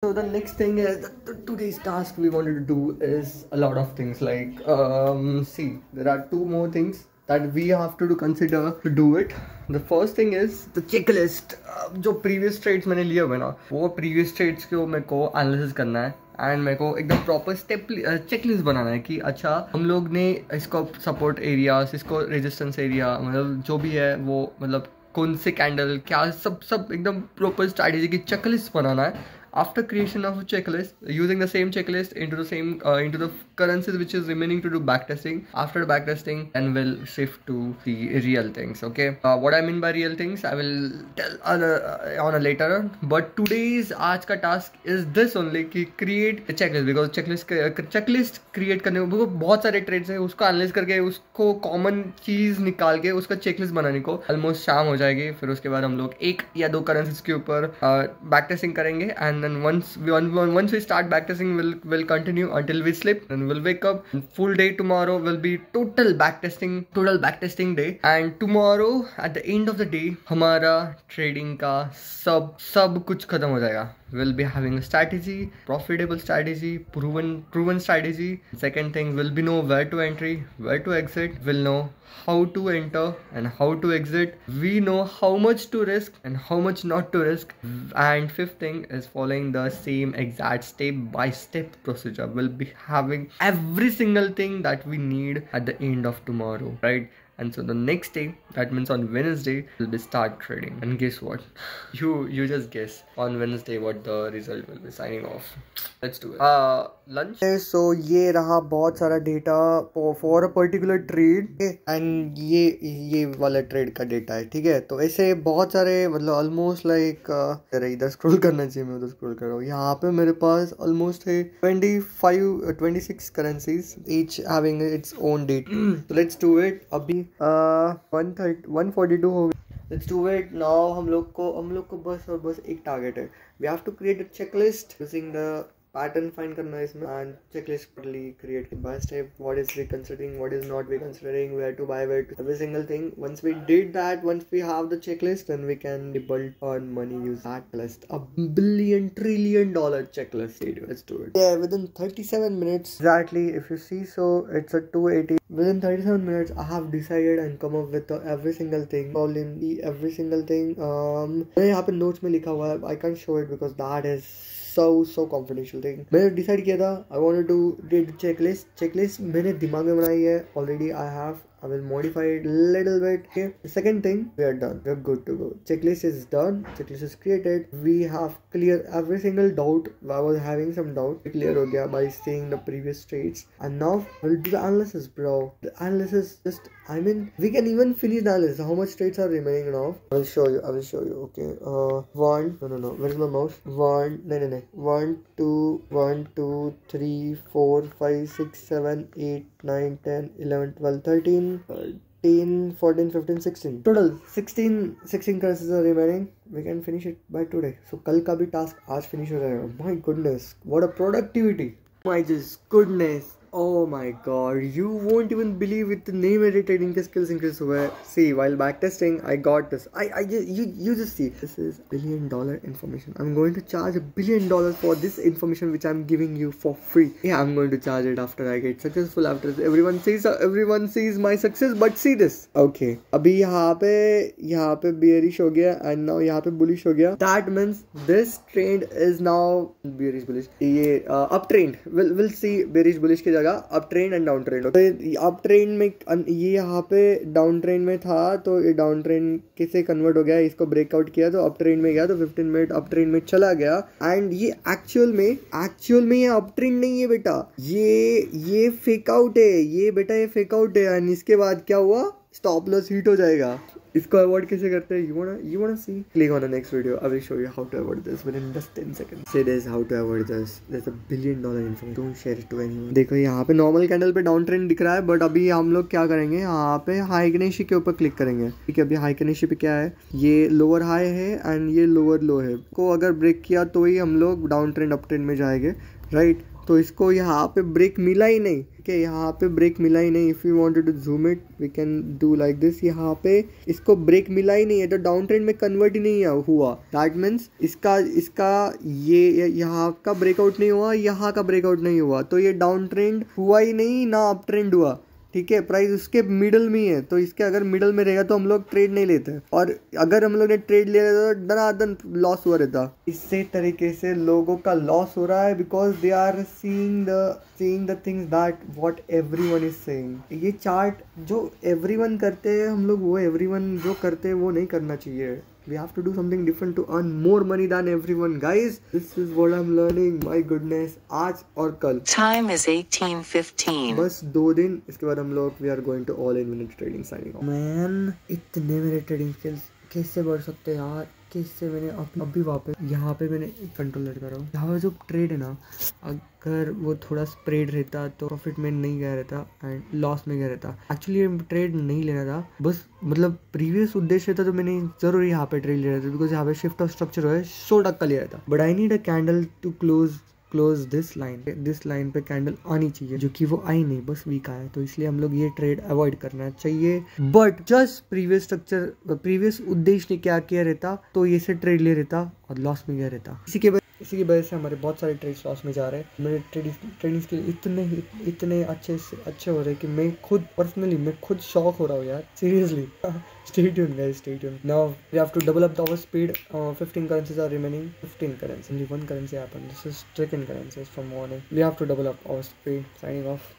So the next thing is today's task we wanted to do is a lot of things like see, there are two more things that we have to consider to do it. The first thing is the checklist. जो previous trades मैंने लिए हुए ना, वो previous trades को मेरे को analysis करना है एंड मेरे को एकदम प्रॉपर स्टेप चेकलिस्ट बनाना है कि अच्छा हम लोग ने इसको सपोर्ट एरियाज, इसको रेजिस्टेंस एरिया, मतलब जो भी है वो, मतलब कौन से कैंडल क्या, सब एकदम प्रॉपर स्ट्रैटेजी की चेकलिस्ट बनाना है. After creation of a checklist, using the same checklist into the currencies which is remaining to do backtesting. After backtesting, then we'll shift to the real things. Okay, what I mean by real things, I will tell on a later. But today's आज का task is this only कि create a checklist, because checklist create करने को बहुत सारे trades है, उसको analyze करके उसको common चीज निकाल के उसका checklist बनाने को almost शाम हो जाएगी. फिर उसके बाद हम लोग एक या दो currencies के ऊपर backtesting करेंगे and then once we start backtesting, we'll continue until we sleep, then we'll wake up. And full day tomorrow will be total backtesting day. And tomorrow at the end of the day हमारा trading का सब कुछ खत्म हो जाएगा. We'll be having a strategy, profitable strategy, proven strategy. Second thing, will be know where to entry, where to exit. We'll know how to enter and how to exit. We know how much to risk and how much not to risk. And fifth thing is following the same exact step-by-step procedure. We'll be having every single thing that we need at the end of tomorrow, right? And so the next day, that means on Wednesday, we'll be start trading. And guess what? You just guess on Wednesday what the result will be. Signing off. Let's do it. Lunch. So ये रहा बहुत सारा data for a particular trade and ये वाला trade का data है, ठीक है. तो ऐसे बहुत सारे, मतलब almost like इधर scroll करना चाहिए, मैं उधर scroll कर रहा हूँ. यहाँ पे मेरे पास almost है 26 currencies, each having its own date. So let's do it. अभी 142 हो गई. Let's do it now. हम लोग को बस एक टारगेट है. We have to create a checklist using the pattern find करना है इसमें, and checklist properly create by step. What is we considering, what is not we considering, where to buy, where to, every single thing. Once we did that, once we have the checklist, then we can build on money, use that list. A $1 trillion checklist. Let's do it. Yeah, within 37 minutes exactly. If you see, so it's a 280. Within 37 minutes, I have decided and come up with every single thing. Every single thing. मैंने यहाँ पे notes में लिखा हुआ है. I can't show it because that is so confidential thing. मैंने decide किया था I wanted to do checklist मैंने दिमाग में बनाई है already. I will modify it a little bit. Okay. The second thing, we are done. We are good to go. Checklist is done. Checklist is created. We have cleared every single doubt. I was having some doubt. Clear हो गया by seeing the previous trades. And now we'll do the analysis, bro. The analysis we can even finish the analysis. How much trades are remaining now? I will show you. Okay. No. Where is my mouse? 1, 2, 3, 4, 5, 6, 7, 8, 9, 10, 11, 12, 13, 14, 15, 16. Total 16 currencies are remaining. We can finish it by today. So कल का भी task आज finish हो जाएगा. My goodness, what a productivity! My just goodness. Oh my god, you won't even believe with the name editing के skills increase हुआ है. See, while backtesting, I got this. You just see. This is $1 billion information. I'm going to charge $1 billion for this information which I'm giving you for free. Yeah, I'm going to charge it after I get successful. After everyone sees my success. But see this. Okay. अभी यहाँ पे bearish हो गया and now यहाँ पे bullish हो गया. That means this trend is now bearish bullish. ये uptrend. We'll see bearish bullish के जगह up trend and down trend. तो अप ट्रेंड में ये यहाँ पे डाउन ट्रेंड में था, तो ये डाउन ट्रेंड कैसे कन्वर्ट हो गया, इसको ब्रेकआउट किया तो अप ट्रेंड में गया, तो 15 मिनट अप ट्रेंड में चला गया. एंड ये एक्चुअल में ये अप ट्रेंड नहीं है बेटा, ये फेक आउट है. ये बेटा ये फेक आउट है. एंड इसके बाद क्या हुआ, स्टॉप लॉस हिट हो जाएगा. इसको अवॉइड कैसे करते हैं, you wanna see, click on the next video. I will show you how to avoid this within just 10 seconds. Say this, how to avoid this. There's $1 billion information. Don't share it to anyone. देखो यहाँ पे normal candle पे down trend दिख रहा है, but अभी हम लोग क्या करेंगे, यहाँ पे हाई निशी के ऊपर क्लिक करेंगे. ठीक है, अभी हाई निशी पे क्या है, ये लोअर हाई है एंड ये लोअर लो है. को अगर ब्रेक किया तो ही हम लोग डाउन ट्रेंड अप ट्रेंड में जाएंगे, राइट. तो इसको यहाँ पे ब्रेक मिला ही नहीं, ठीक है, यहाँ पे ब्रेक मिला ही नहीं। If you wanted to zoom it we can do like this. यहाँ पे इसको ब्रेक मिला ही नहीं है, तो डाउन ट्रेंड में कन्वर्ट ही नहीं हुआ। दैट मीन्स इसका ये यहाँ का ब्रेकआउट नहीं हुआ, यहाँ का ब्रेकआउट नहीं हुआ, तो ये डाउन ट्रेंड हुआ ही नहीं ना अप ट्रेंड हुआ, ठीक है। प्राइस उसके मिडल में ही है, तो इसके अगर मिडल में रहेगा तो हम लोग ट्रेड नहीं लेते, और अगर हम लोग ने ट्रेड ले रहे तो दनादन लॉस हुआ रहता। इसी तरीके से लोगों का लॉस हो रहा है because they are seeing the things that what everyone is saying. ये चार्ट जो एवरीवन करते हैं, हम लोग वो एवरीवन जो करते हैं वो नहीं करना चाहिए। We have to do something different to earn more money than everyone, guys. This is what I'm learning. My goodness, आज और कल Time is 18:15. बस 2 दिन, इसके बाद हम लोग we are going to all in minute trading signing off. Man, इतने मेरे ट्रेडिंग स्किल्स कैसे बढ़ सकते हैं यार, कैसे मैंने अभी वापस यहाँ पे मैंने कंट्रोलर कर रहा हूँ। यहाँ पे जो ट्रेड है ना, अगर वो थोड़ा स्प्रेड रहता तो प्रॉफिट में नहीं गया रहता एंड लॉस में गया रहता। एक्चुअली ट्रेड नहीं लेना था, बस मतलब प्रीवियस उद्देश्य था तो मैंने जरूर यहाँ पे ट्रेड ले रहा था, बिकॉज यहाँ पे शिफ्ट ऑफ स्ट्रक्चर है 100% ले रहा था। But I need a candle to close this line पे कैंडल आनी चाहिए, जो कि वो आई नहीं, बस वीक आया, तो इसलिए हम लोग ये ट्रेड अवॉइड करना चाहिए। बट जस्ट प्रीवियस उद्देश्य ने क्या किया रहता तो ये से ट्रेड ले रहता और लॉस में गया रहता। इसी की वजह से हमारे बहुत सारे ट्रेड्स लॉस में जा रहे हैं। मेरे ट्रेडिंग स्किल इतने अच्छे हो रहे हैं कि मैं खुद शॉक हो रहा हूँ यार, seriously. Stay tuned guys, stay tuned. Now we have to double up our speed. 15 currencies are remaining. 15 currencies. Only one currency happened. This is second currencies from morning. We have to double up our speed. Signing off.